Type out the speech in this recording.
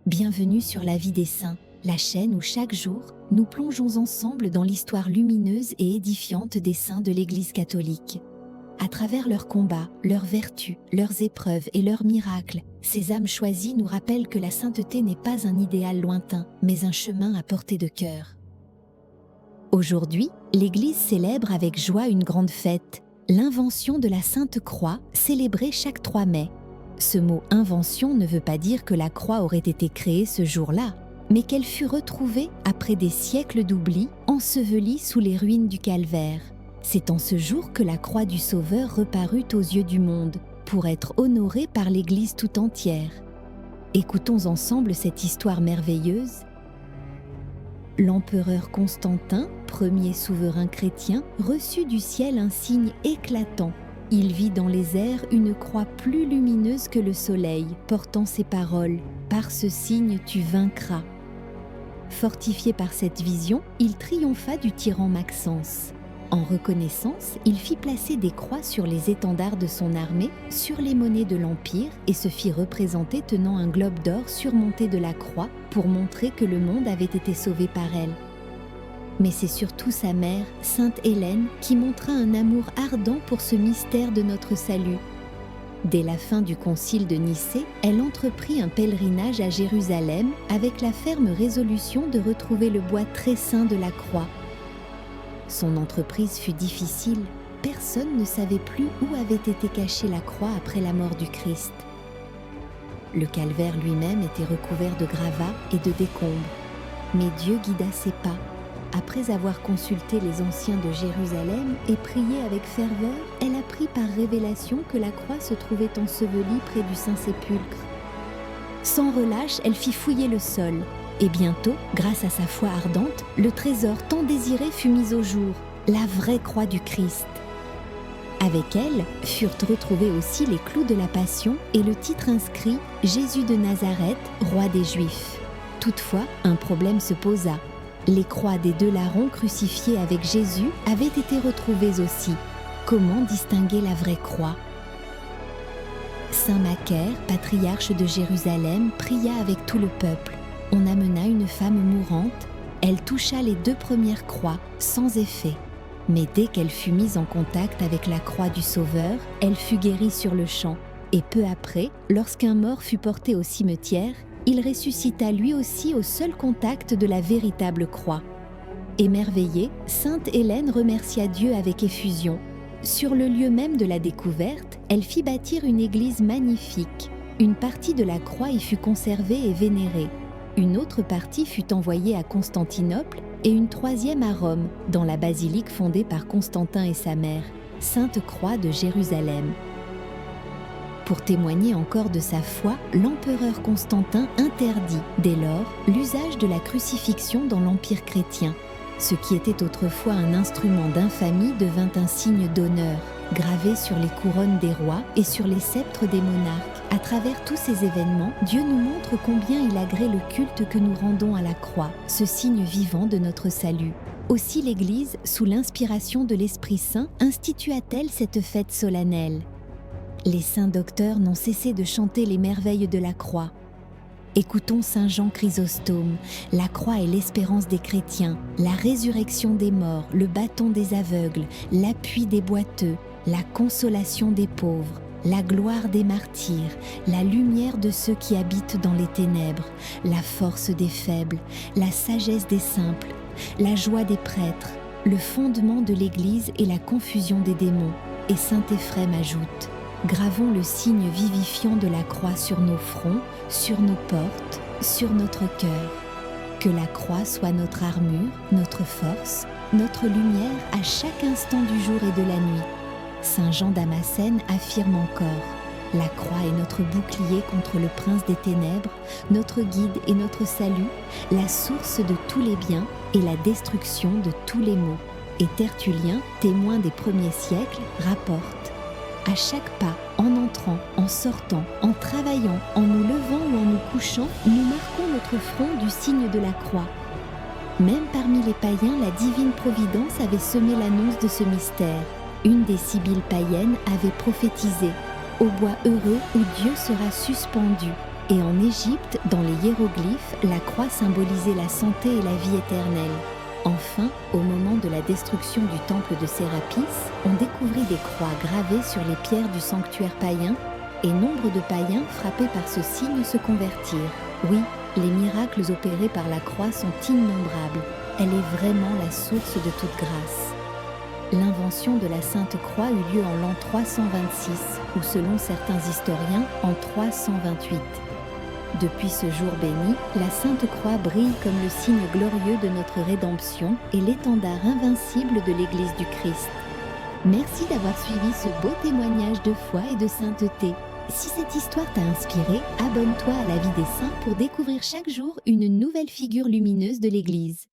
Bienvenue sur La Vie des Saints, la chaîne où chaque jour, nous plongeons ensemble dans l'histoire lumineuse et édifiante des saints de l'Église catholique. À travers leurs combats, leurs vertus, leurs épreuves et leurs miracles, ces âmes choisies nous rappellent que la sainteté n'est pas un idéal lointain, mais un chemin à portée de cœur. Aujourd'hui, l'Église célèbre avec joie une grande fête, l'invention de la Sainte Croix, célébrée chaque 3 mai. Ce mot « invention » ne veut pas dire que la croix aurait été créée ce jour-là, mais qu'elle fut retrouvée après des siècles d'oubli, ensevelie sous les ruines du calvaire. C'est en ce jour que la croix du Sauveur reparut aux yeux du monde, pour être honorée par l'Église tout entière. Écoutons ensemble cette histoire merveilleuse. L'empereur Constantin, premier souverain chrétien, reçut du ciel un signe éclatant. Il vit dans les airs une croix plus lumineuse que le soleil, portant ces paroles « Par ce signe tu vaincras ». Fortifié par cette vision, il triompha du tyran Maxence. En reconnaissance, il fit placer des croix sur les étendards de son armée, sur les monnaies de l'Empire, et se fit représenter tenant un globe d'or surmonté de la croix pour montrer que le monde avait été sauvé par elle. Mais c'est surtout sa mère, Sainte Hélène, qui montra un amour ardent pour ce mystère de notre salut. Dès la fin du concile de Nicée, elle entreprit un pèlerinage à Jérusalem avec la ferme résolution de retrouver le bois très saint de la croix. Son entreprise fut difficile. Personne ne savait plus où avait été cachée la croix après la mort du Christ. Le calvaire lui-même était recouvert de gravats et de décombres. Mais Dieu guida ses pas. Après avoir consulté les anciens de Jérusalem et prié avec ferveur, elle apprit par révélation que la croix se trouvait ensevelie près du Saint-Sépulcre. Sans relâche, elle fit fouiller le sol. Et bientôt, grâce à sa foi ardente, le trésor tant désiré fut mis au jour, la vraie croix du Christ. Avec elle furent retrouvés aussi les clous de la Passion et le titre inscrit « Jésus de Nazareth, roi des Juifs ». Toutefois, un problème se posa. Les croix des 2 larrons crucifiés avec Jésus avaient été retrouvées aussi. Comment distinguer la vraie croix ? Saint Macaire, patriarche de Jérusalem, pria avec tout le peuple. On amena une femme mourante. Elle toucha les 2 premières croix, sans effet. Mais dès qu'elle fut mise en contact avec la croix du Sauveur, elle fut guérie sur le champ. Et peu après, lorsqu'un mort fut porté au cimetière, il ressuscita lui aussi au seul contact de la véritable croix. Émerveillée, Sainte Hélène remercia Dieu avec effusion. Sur le lieu même de la découverte, elle fit bâtir une église magnifique. Une partie de la croix y fut conservée et vénérée. Une autre partie fut envoyée à Constantinople et une 3e à Rome, dans la basilique fondée par Constantin et sa mère, Sainte Croix de Jérusalem. Pour témoigner encore de sa foi, l'empereur Constantin interdit, dès lors, l'usage de la crucifixion dans l'Empire chrétien. Ce qui était autrefois un instrument d'infamie devint un signe d'honneur, gravé sur les couronnes des rois et sur les sceptres des monarques. À travers tous ces événements, Dieu nous montre combien il agrée le culte que nous rendons à la croix, ce signe vivant de notre salut. Aussi l'Église, sous l'inspiration de l'Esprit Saint, institua-t-elle cette fête solennelle. Les saints docteurs n'ont cessé de chanter les merveilles de la croix. Écoutons Saint Jean Chrysostome. La croix est l'espérance des chrétiens, la résurrection des morts, le bâton des aveugles, l'appui des boiteux, la consolation des pauvres, la gloire des martyrs, la lumière de ceux qui habitent dans les ténèbres, la force des faibles, la sagesse des simples, la joie des prêtres, le fondement de l'Église et la confusion des démons. Et saint Éphrem ajoute: gravons le signe vivifiant de la croix sur nos fronts, sur nos portes, sur notre cœur. Que la croix soit notre armure, notre force, notre lumière à chaque instant du jour et de la nuit. Saint Jean Damascène affirme encore: la croix est notre bouclier contre le prince des ténèbres, notre guide et notre salut, la source de tous les biens et la destruction de tous les maux. Et Tertullien, témoin des premiers siècles, rapporte: à chaque pas, en entrant, en sortant, en travaillant, en nous levant ou en nous couchant, nous marquons notre front du signe de la croix. Même parmi les païens, la divine providence avait semé l'annonce de ce mystère. Une des sibylles païennes avait prophétisé: au bois heureux où Dieu sera suspendu. Et en Égypte, dans les hiéroglyphes, la croix symbolisait la santé et la vie éternelle. Enfin, au moment de la destruction du temple de Sérapis, on découvrit des croix gravées sur les pierres du sanctuaire païen, et nombre de païens frappés par ce signe se convertirent. Oui, les miracles opérés par la croix sont innombrables. Elle est vraiment la source de toute grâce. L'invention de la Sainte Croix eut lieu en l'an 326, ou selon certains historiens, en 328. Depuis ce jour béni, la Sainte Croix brille comme le signe glorieux de notre rédemption et l'étendard invincible de l'Église du Christ. Merci d'avoir suivi ce beau témoignage de foi et de sainteté. Si cette histoire t'a inspiré, abonne-toi à la vie des saints pour découvrir chaque jour une nouvelle figure lumineuse de l'Église.